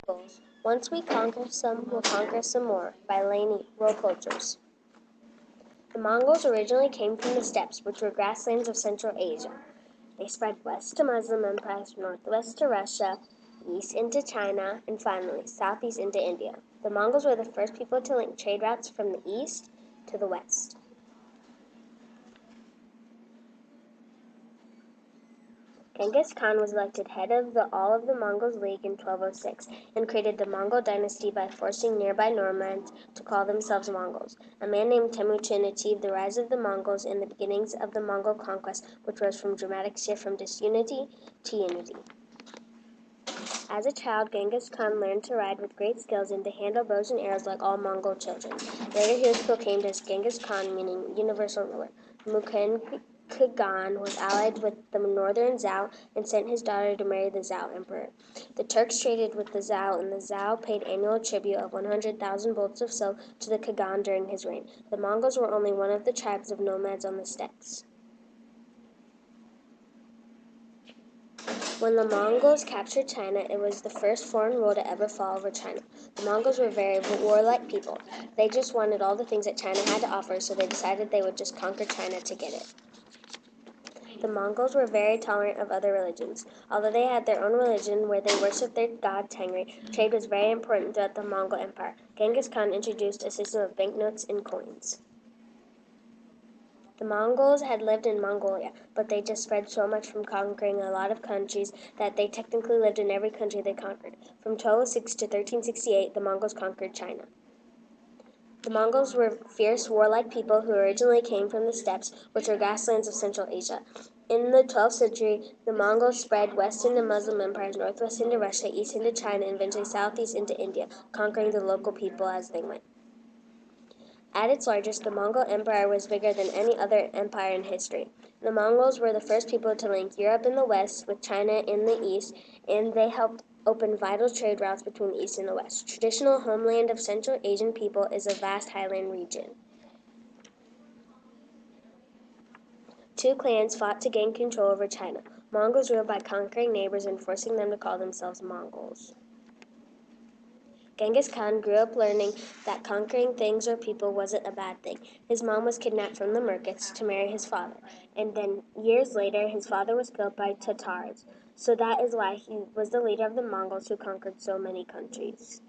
Mongols. Once we conquer some, we'll conquer some more, by Lainey, World Cultures. The Mongols originally came from the steppes, which were grasslands of Central Asia. They spread west to Muslim empires, northwest to Russia, east into China, and finally southeast into India. The Mongols were the first people to link trade routes from the east to the west. Genghis Khan was elected head of all of the Mongols League in 1206 and created the Mongol dynasty by forcing nearby nomads to call themselves Mongols. A man named Temujin achieved the rise of the Mongols in the beginnings of the Mongol conquest, which rose from dramatic shift from disunity to unity. As a child, Genghis Khan learned to ride with great skills and to handle bows and arrows like all Mongol children. Later he was proclaimed as Genghis Khan, meaning universal ruler. Mukhid Khagan was allied with the northern Zhao and sent his daughter to marry the Zhao emperor. The Turks traded with the Zhao, and the Zhao paid annual tribute of 100,000 bolts of silk to the Khagan during his reign. The Mongols were only one of the tribes of nomads on the steppes. When the Mongols captured China, it was the first foreign rule to ever fall over China. The Mongols were very warlike people. They just wanted all the things that China had to offer, so they decided they would just conquer China to get it. The Mongols were very tolerant of other religions. Although they had their own religion where they worshipped their god Tengri, trade was very important throughout the Mongol Empire. Genghis Khan introduced a system of banknotes and coins. The Mongols had lived in Mongolia, but they just spread so much from conquering a lot of countries that they technically lived in every country they conquered. From 1206 to 1368, the Mongols conquered China. The Mongols were fierce, warlike people who originally came from the steppes, which were grasslands of Central Asia. In the 12th century, the Mongols spread west into Muslim empires, northwest into Russia, east into China, and eventually southeast into India, conquering the local people as they went. At its largest, the Mongol Empire was bigger than any other empire in history. The Mongols were the first people to link Europe in the west with China in the east, and they helped open vital trade routes between the east and the west. Traditional homeland of Central Asian people is a vast highland region. Two clans fought to gain control over China. Mongols ruled by conquering neighbors and forcing them to call themselves Mongols. Genghis Khan grew up learning that conquering things or people wasn't a bad thing. His mom was kidnapped from the Murkits to marry his father, and then years later his father was killed by Tatars. So that is why he was the leader of the Mongols who conquered so many countries.